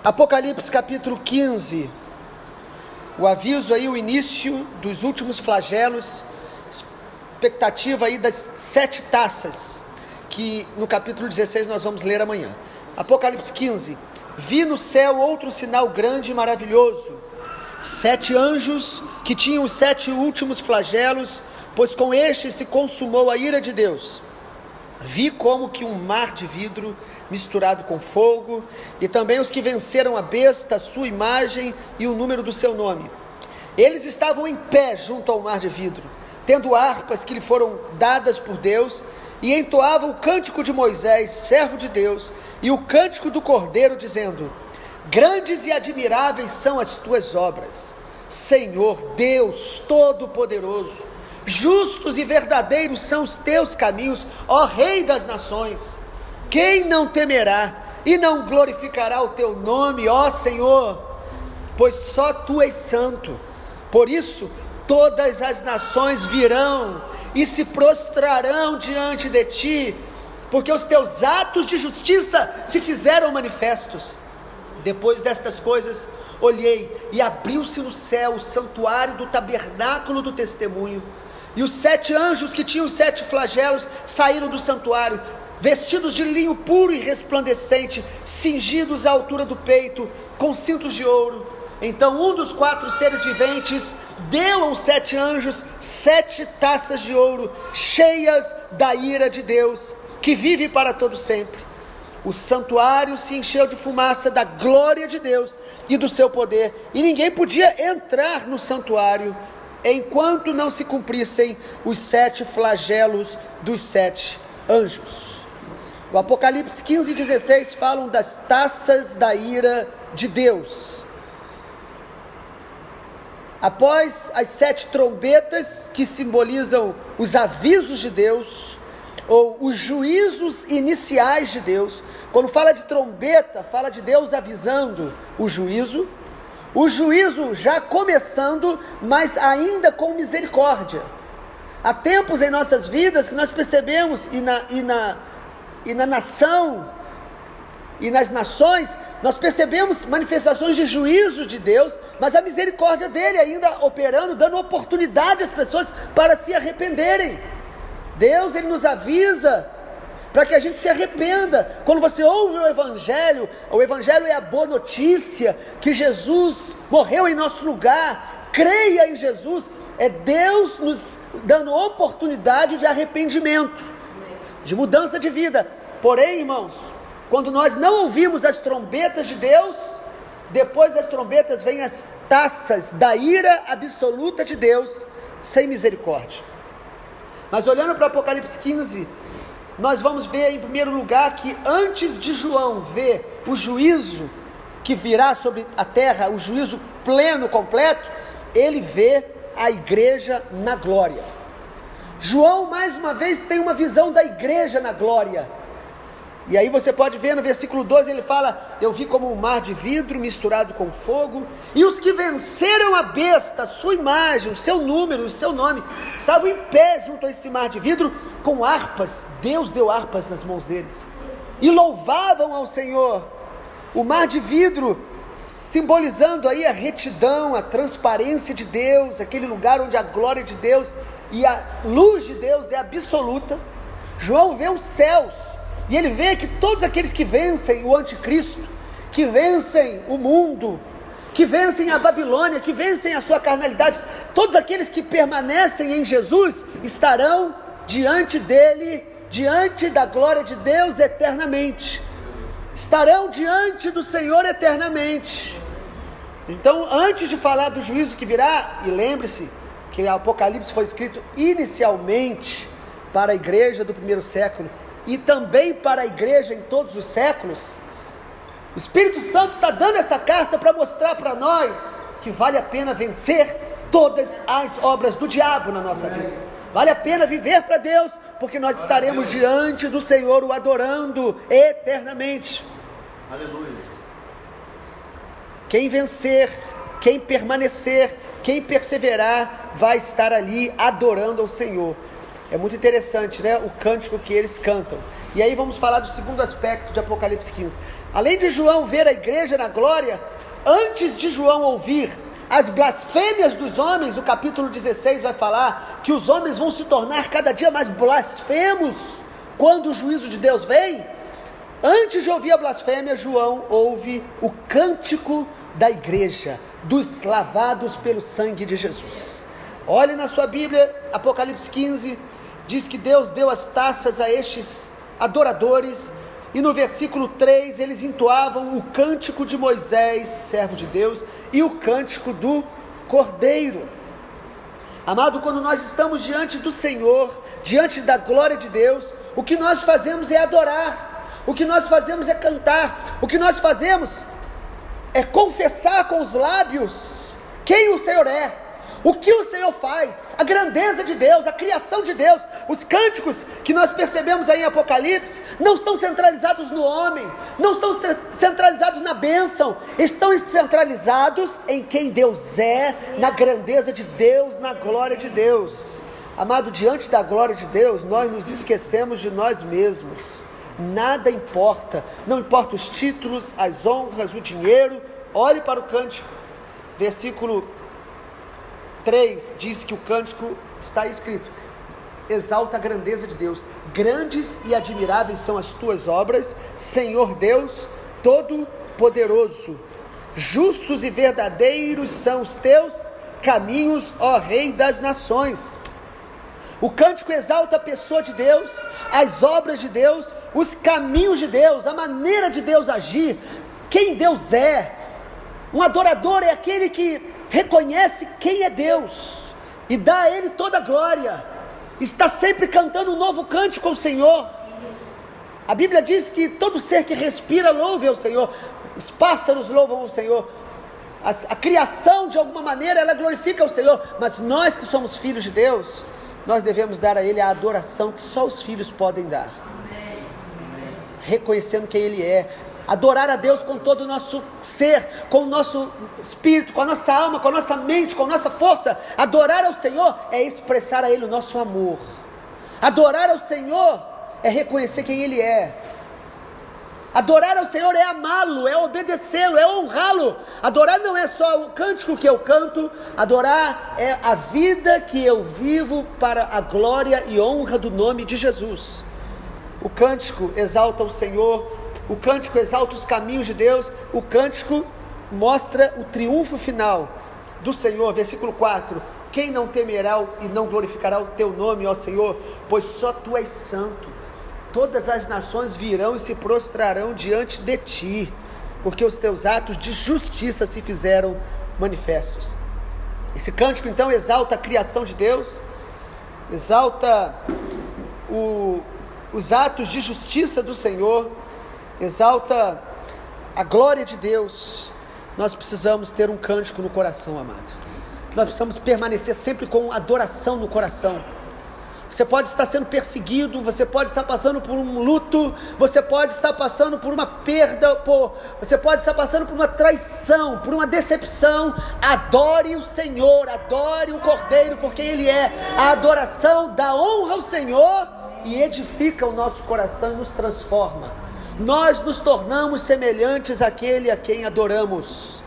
Apocalipse capítulo 15, o aviso aí, o início dos últimos flagelos, expectativa aí das 7 taças, que no capítulo 16 nós vamos ler amanhã. Apocalipse 15, vi no céu outro sinal grande e maravilhoso, 7 anjos que tinham os 7 últimos flagelos, pois com este se consumou a ira de Deus. Vi como que um mar de vidro misturado com fogo, e também os que venceram a besta, a sua imagem e o número do seu nome. Eles estavam em pé junto ao mar de vidro, tendo harpas que lhe foram dadas por Deus, e entoavam o cântico de Moisés, servo de Deus, e o cântico do Cordeiro, dizendo: grandes e admiráveis são as tuas obras, Senhor Deus Todo-Poderoso. Justos e verdadeiros são os teus caminhos, ó Rei das nações. Quem não temerá e não glorificará o teu nome, ó Senhor? Pois só tu és santo. Por isso todas as nações virão e se prostrarão diante de ti, porque os teus atos de justiça se fizeram manifestos. Depois destas coisas olhei, e abriu-se no céu o santuário do tabernáculo do testemunho. E os 7 anjos que tinham os 7 flagelos saíram do santuário, vestidos de linho puro e resplandecente, cingidos à altura do peito, com cintos de ouro. Então um dos 4 seres viventes deu aos 7 anjos 7 taças de ouro, cheias da ira de Deus, que vive para todo sempre. O santuário se encheu de fumaça da glória de Deus e do seu poder, e ninguém podia entrar no santuário, enquanto não se cumprissem os 7 flagelos dos 7 anjos. O Apocalipse 15 e 16 falam das taças da ira de Deus. Após as 7 trombetas, que simbolizam os avisos de Deus, ou os juízos iniciais de Deus. Quando fala de trombeta, fala de Deus avisando o juízo já começando, mas ainda com misericórdia. Há tempos em nossas vidas que nós percebemos, e na nação, e nas nações, nós percebemos manifestações de juízo de Deus, mas a misericórdia dele ainda operando, dando oportunidade às pessoas para se arrependerem. Deus, ele nos avisa para que a gente se arrependa. Quando você ouve o Evangelho é a boa notícia, que Jesus morreu em nosso lugar, creia em Jesus, é Deus nos dando oportunidade de arrependimento, de mudança de vida. Porém, irmãos, quando nós não ouvimos as trombetas de Deus, depois das trombetas vêm as taças da ira absoluta de Deus, sem misericórdia. Mas olhando para o Apocalipse 15, nós vamos ver em primeiro lugar que antes de João ver o juízo que virá sobre a terra, o juízo pleno, completo, ele vê a igreja na glória. João mais uma vez tem uma visão da igreja na glória. E aí você pode ver no versículo 12, ele fala: eu vi como um mar de vidro misturado com fogo, e os que venceram a besta, a sua imagem, o seu número, o seu nome, estavam em pé junto a esse mar de vidro, com harpas. Deus deu harpas nas mãos deles, e louvavam ao Senhor. O mar de vidro simbolizando aí a retidão, a transparência de Deus, aquele lugar onde a glória de Deus e a luz de Deus é absoluta. João vê os céus, e ele vê que todos aqueles que vencem o anticristo, que vencem o mundo, que vencem a Babilônia, que vencem a sua carnalidade, todos aqueles que permanecem em Jesus, estarão diante dele, diante da glória de Deus eternamente, estarão diante do Senhor eternamente. Então, antes de falar do juízo que virá, e lembre-se que o Apocalipse foi escrito inicialmente para a igreja do primeiro século, e também para a igreja em todos os séculos, o Espírito Santo está dando essa carta para mostrar para nós que vale a pena vencer todas as obras do diabo na nossa vida. Vale a pena viver para Deus, porque nós estaremos diante do Senhor, o adorando eternamente. Aleluia. Quem vencer, quem permanecer, quem perseverar, vai estar ali adorando ao Senhor. É muito interessante, né? O cântico que eles cantam. E aí vamos falar do segundo aspecto de Apocalipse 15. Além de João ver a igreja na glória, antes de João ouvir as blasfêmias dos homens, o capítulo 16 vai falar que os homens vão se tornar cada dia mais blasfemos quando o juízo de Deus vem. Antes de ouvir a blasfêmia, João ouve o cântico da igreja, dos lavados pelo sangue de Jesus. Olhe na sua Bíblia, Apocalipse 15, diz que Deus deu as taças a estes adoradores, e no versículo 3 eles entoavam o cântico de Moisés, servo de Deus, e o cântico do Cordeiro. Amado, quando nós estamos diante do Senhor, diante da glória de Deus, o que nós fazemos é adorar, o que nós fazemos é cantar, o que nós fazemos é confessar com os lábios quem o Senhor é, o que o Senhor faz, a grandeza de Deus, a criação de Deus. Os cânticos que nós percebemos aí em Apocalipse não estão centralizados no homem, não estão centralizados na bênção, estão centralizados em quem Deus é, na grandeza de Deus, na glória de Deus. Amado, diante da glória de Deus, nós nos esquecemos de nós mesmos. Nada importa, não importa os títulos, as honras, o dinheiro. Olhe para o cântico, versículo 3 diz que o cântico está escrito: exalta a grandeza de Deus, grandes e admiráveis são as tuas obras, Senhor Deus Todo-Poderoso, justos e verdadeiros são os teus caminhos, ó Rei das nações. O cântico exalta a pessoa de Deus, as obras de Deus, os caminhos de Deus, a maneira de Deus agir, quem Deus é. Um adorador é aquele que reconhece quem é Deus e dá a Ele toda a glória, está sempre cantando um novo cântico ao Senhor. A Bíblia diz que todo ser que respira louve ao Senhor, os pássaros louvam ao Senhor, a criação de alguma maneira ela glorifica ao Senhor, mas nós que somos filhos de Deus, nós devemos dar a Ele a adoração que só os filhos podem dar, reconhecendo quem Ele é. Adorar a Deus com todo o nosso ser, com o nosso espírito, com a nossa alma, com a nossa mente, com a nossa força. Adorar ao Senhor é expressar a Ele o nosso amor. Adorar ao Senhor é reconhecer quem Ele é. Adorar ao Senhor é amá-lo, é obedecê-lo, é honrá-lo. Adorar não é só o cântico que eu canto, adorar é a vida que eu vivo para a glória e honra do nome de Jesus. O cântico exalta o Senhor, o cântico exalta os caminhos de Deus, o cântico mostra o triunfo final do Senhor. Versículo 4: quem não temerá e não glorificará o teu nome, ó Senhor, pois só tu és santo. Todas as nações virão e se prostrarão diante de ti, porque os teus atos de justiça se fizeram manifestos. Esse cântico então exalta a criação de Deus, exalta os atos de justiça do Senhor, exalta a glória de Deus. Nós precisamos ter um cântico no coração, amado. Nós precisamos permanecer sempre com adoração no coração. Você pode estar sendo perseguido, você pode estar passando por um luto, você pode estar passando por uma perda, você pode estar passando por uma traição, por uma decepção. Adore o Senhor, adore o Cordeiro, porque Ele é. A adoração dá honra ao Senhor e edifica o nosso coração e nos transforma. Nós nos tornamos semelhantes àquele a quem adoramos.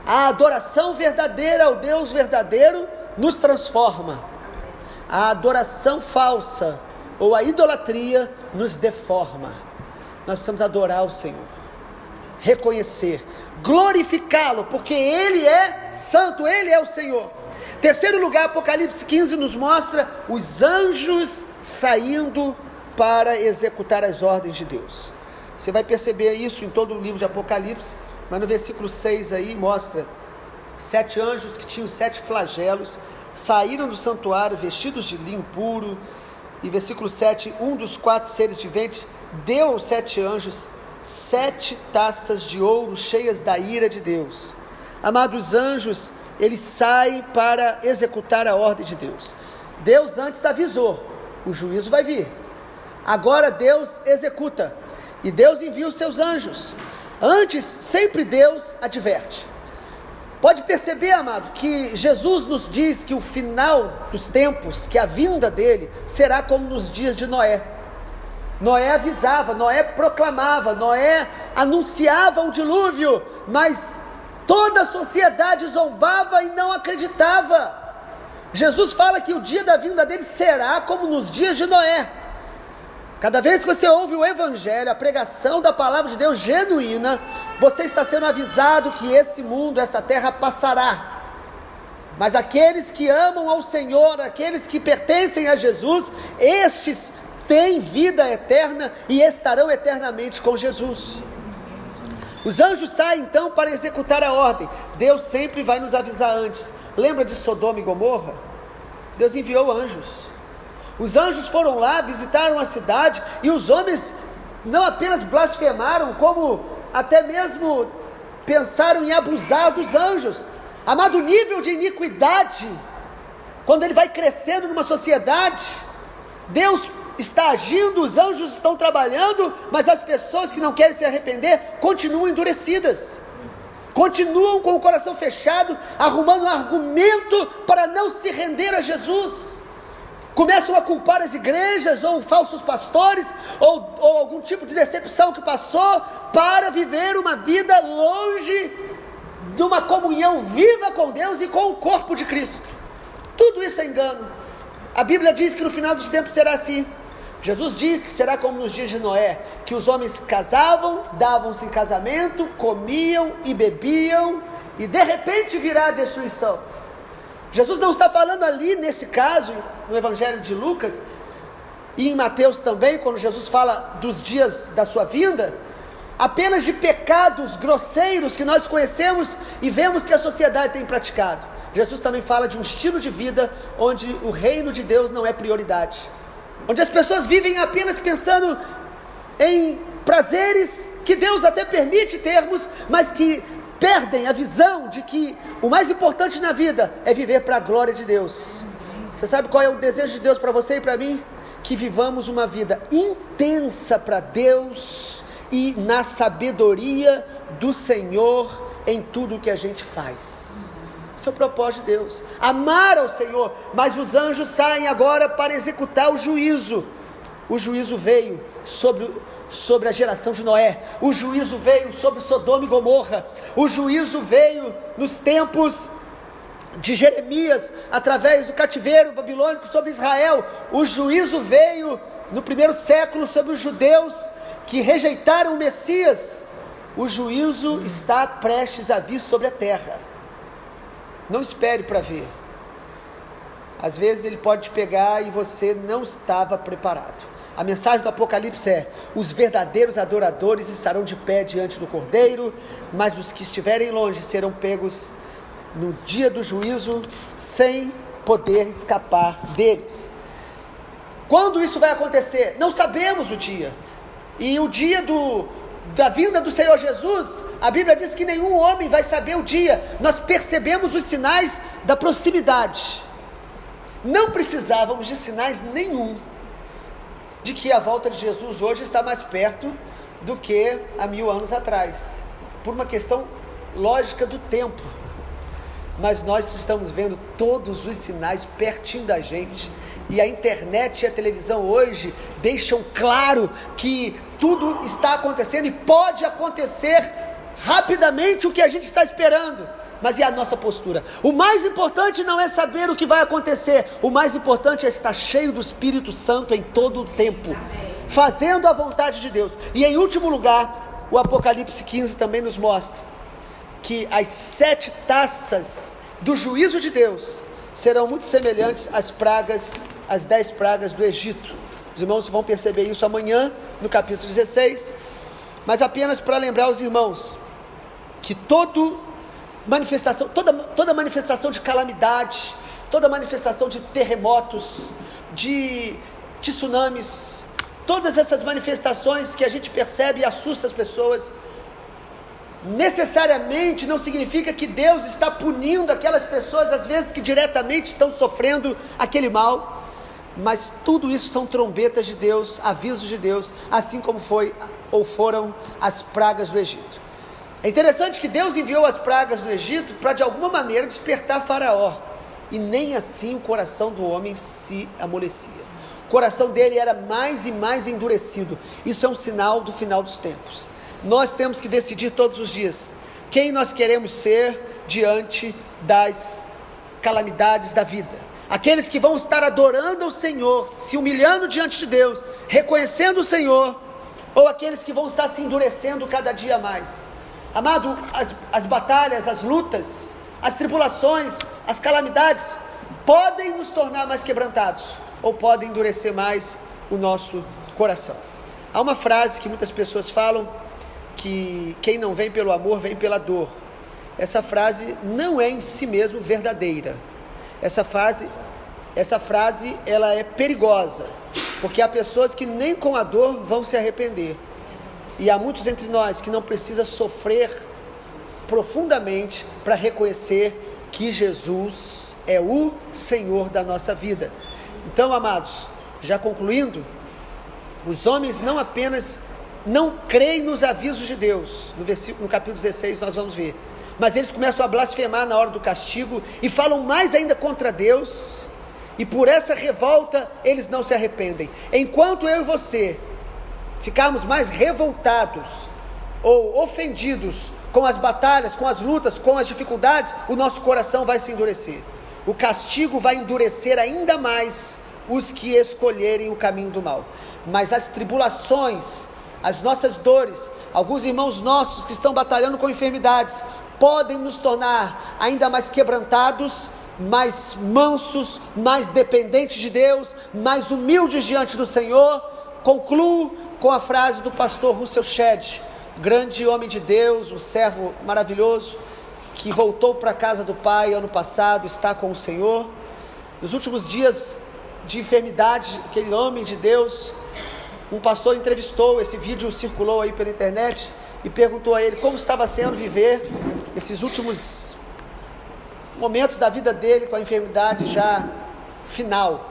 A adoração verdadeira ao Deus verdadeiro nos transforma. A adoração falsa ou a idolatria nos deforma. Nós precisamos adorar o Senhor, reconhecer, glorificá-lo, porque Ele é santo, Ele é o Senhor. Terceiro lugar, Apocalipse 15 nos mostra os anjos saindo para executar as ordens de Deus. Você vai perceber isso em todo o livro de Apocalipse, mas no versículo 6 aí mostra 7 anjos que tinham 7 flagelos, saíram do santuário vestidos de linho puro. E versículo 7, um dos 4 seres viventes deu aos 7 anjos 7 taças de ouro cheias da ira de Deus. Amados, anjos, eles saem para executar a ordem de Deus. Deus antes avisou, o juízo vai vir. Agora Deus executa, e Deus envia os seus anjos. Antes, sempre Deus adverte. Pode perceber, amado, que Jesus nos diz que o final dos tempos, que a vinda dele, será como nos dias de Noé. Noé avisava, Noé proclamava, Noé anunciava o dilúvio, mas toda a sociedade zombava e não acreditava. Jesus fala que o dia da vinda dele será como nos dias de Noé. Cada vez que você ouve o evangelho, a pregação da palavra de Deus genuína, você está sendo avisado que esse mundo, essa terra passará. Mas aqueles que amam ao Senhor, aqueles que pertencem a Jesus, estes têm vida eterna e estarão eternamente com Jesus. Os anjos saem então para executar a ordem. Deus sempre vai nos avisar antes. Lembra de Sodoma e Gomorra? Deus enviou anjos. Os anjos foram lá, visitaram a cidade, e os homens não apenas blasfemaram, como até mesmo pensaram em abusar dos anjos. Amado, o nível de iniquidade, quando ele vai crescendo numa sociedade, Deus está agindo, os anjos estão trabalhando, mas as pessoas que não querem se arrepender, continuam endurecidas, continuam com o coração fechado, arrumando um argumento para não se render a Jesus. Começam a culpar as igrejas, ou falsos pastores, ou algum tipo de decepção que passou, para viver uma vida longe de uma comunhão viva com Deus e com o corpo de Cristo. Tudo isso é engano. A Bíblia diz que no final dos tempos será assim. Jesus diz que será como nos dias de Noé, que os homens casavam, davam-se em casamento, comiam e bebiam, e de repente virá a destruição. Jesus não está falando ali, nesse caso, no Evangelho de Lucas, e em Mateus também, quando Jesus fala dos dias da sua vinda, apenas de pecados grosseiros que nós conhecemos e vemos que a sociedade tem praticado. Jesus também fala de um estilo de vida onde o reino de Deus não é prioridade, onde as pessoas vivem apenas pensando em prazeres que Deus até permite termos, mas que perdem a visão de que o mais importante na vida é viver para a glória de Deus. Você sabe qual é o desejo de Deus para você e para mim? Que vivamos uma vida intensa para Deus e na sabedoria do Senhor em tudo o que a gente faz. Esse é o propósito de Deus, amar ao Senhor. Mas os anjos saem agora para executar o juízo. O juízo veio sobre a geração de Noé, o juízo veio sobre Sodoma e Gomorra, o juízo veio nos tempos de Jeremias, através do cativeiro babilônico sobre Israel, o juízo veio no primeiro século sobre os judeus que rejeitaram o Messias. O juízo está prestes a vir sobre a terra. Não espere para ver. Às vezes ele pode te pegar e você não estava preparado. A mensagem do Apocalipse é: os verdadeiros adoradores estarão de pé diante do Cordeiro, mas os que estiverem longe serão pegos no dia do juízo, sem poder escapar deles. Quando isso vai acontecer? Não sabemos o dia. E o dia da vinda do Senhor Jesus, a Bíblia diz que nenhum homem vai saber o dia. Nós percebemos os sinais da proximidade. Não precisávamos de sinais nenhum de que a volta de Jesus hoje está mais perto do que há 1000 anos atrás, por uma questão lógica do tempo. Mas nós estamos vendo todos os sinais pertinho da gente, e a internet e a televisão hoje deixam claro que tudo está acontecendo, e pode acontecer rapidamente o que a gente está esperando. Mas e a nossa postura? O mais importante não é saber o que vai acontecer, o mais importante é estar cheio do Espírito Santo em todo o tempo, fazendo a vontade de Deus. E em último lugar, o Apocalipse 15 também nos mostra que as 7 taças do juízo de Deus serão muito semelhantes às pragas, às 10 pragas do Egito. Os irmãos vão perceber isso amanhã, no capítulo 16, mas apenas para lembrar os irmãos, que toda manifestação de calamidade, toda manifestação de terremotos, de tsunamis, todas essas manifestações que a gente percebe e assusta as pessoas, necessariamente não significa que Deus está punindo aquelas pessoas, às vezes que diretamente estão sofrendo aquele mal, mas tudo isso são trombetas de Deus, avisos de Deus, assim como foi ou foram as pragas do Egito. É interessante que Deus enviou as pragas no Egito para de alguma maneira despertar Faraó, e nem assim o coração do homem se amolecia. O coração dele era mais e mais endurecido. Isso é um sinal do final dos tempos. Nós temos que decidir todos os dias quem nós queremos ser diante das calamidades da vida. Aqueles que vão estar adorando ao Senhor, se humilhando diante de Deus, reconhecendo o Senhor, ou aqueles que vão estar se endurecendo cada dia mais. Amado, as batalhas, as lutas, as tribulações, as calamidades podem nos tornar mais quebrantados, ou podem endurecer mais o nosso coração. Há uma frase que muitas pessoas falam, que quem não vem pelo amor, vem pela dor. Essa frase não é em si mesmo verdadeira. Essa frase ela é perigosa, porque há pessoas que nem com a dor vão se arrepender. E há muitos entre nós que não precisam sofrer profundamente para reconhecer que Jesus é o Senhor da nossa vida. Então, amados, já concluindo, os homens não apenas não creem nos avisos de Deus, no capítulo 16 nós vamos ver, mas eles começam a blasfemar na hora do castigo, e falam mais ainda contra Deus, e por essa revolta eles não se arrependem. Enquanto eu e você ficarmos mais revoltados, ou ofendidos com as batalhas, com as lutas, com as dificuldades, o nosso coração vai se endurecer. O castigo vai endurecer ainda mais os que escolherem o caminho do mal. Mas as tribulações, as nossas dores, alguns irmãos nossos que estão batalhando com enfermidades, podem nos tornar ainda mais quebrantados, mais mansos, mais dependentes de Deus, mais humildes diante do Senhor. Concluo com a frase do pastor Russell Shedd, grande homem de Deus, um servo maravilhoso, que voltou para a casa do Pai ano passado, está com o Senhor. Nos últimos dias de enfermidade, aquele homem de Deus, um pastor entrevistou, esse vídeo circulou aí pela internet, e perguntou a ele como estava sendo viver esses últimos momentos da vida dele com a enfermidade já final.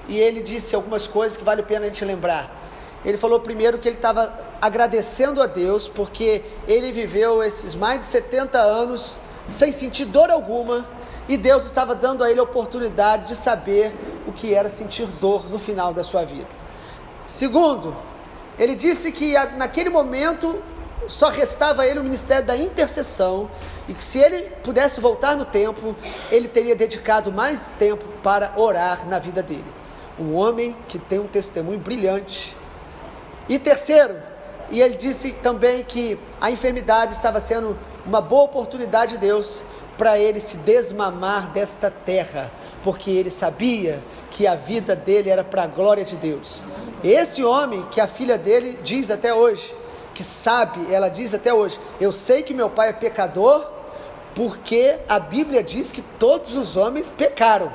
E ele disse algumas coisas que vale a pena a gente lembrar. Ele falou primeiro que ele estava agradecendo a Deus, porque ele viveu esses mais de 70 anos sem sentir dor alguma, e Deus estava dando a ele a oportunidade de saber o que era sentir dor no final da sua vida. Segundo, ele disse que naquele momento só restava a ele o ministério da intercessão, e que se ele pudesse voltar no tempo, ele teria dedicado mais tempo para orar na vida dele. Um homem que tem um testemunho brilhante. E terceiro, e ele disse também que a enfermidade estava sendo uma boa oportunidade de Deus para ele se desmamar desta terra, porque ele sabia que a vida dele era para a glória de Deus. Esse homem que a filha dele diz até hoje, que sabe, ela diz até hoje, eu sei que meu pai é pecador, porque a Bíblia diz que todos os homens pecaram,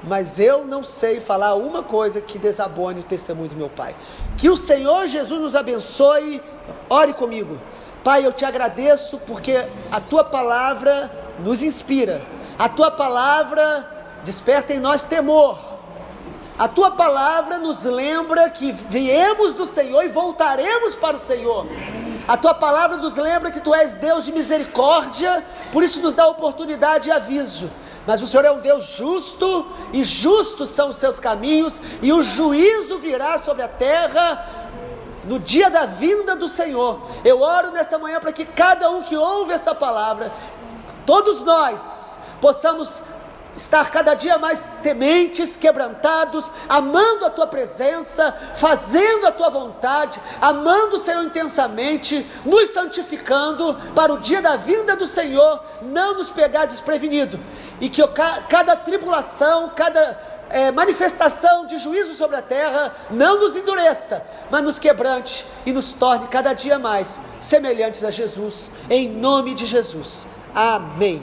mas eu não sei falar uma coisa que desabone o testemunho do meu pai. Que o Senhor Jesus nos abençoe. Ore comigo. Pai, eu te agradeço porque a tua palavra nos inspira, a tua palavra desperta em nós temor, a tua palavra nos lembra que viemos do Senhor e voltaremos para o Senhor. A tua palavra nos lembra que tu és Deus de misericórdia, por isso nos dá oportunidade e aviso. Mas o Senhor é um Deus justo, e justos são os seus caminhos, e o juízo virá sobre a terra no dia da vinda do Senhor. Eu oro nesta manhã para que cada um que ouve essa palavra, todos nós, possamos estar cada dia mais tementes, quebrantados, amando a tua presença, fazendo a tua vontade, amando o Senhor intensamente, nos santificando para o dia da vinda do Senhor não nos pegar desprevenido, e que cada tribulação, cada manifestação de juízo sobre a terra não nos endureça, mas nos quebrante e nos torne cada dia mais semelhantes a Jesus, em nome de Jesus, amém.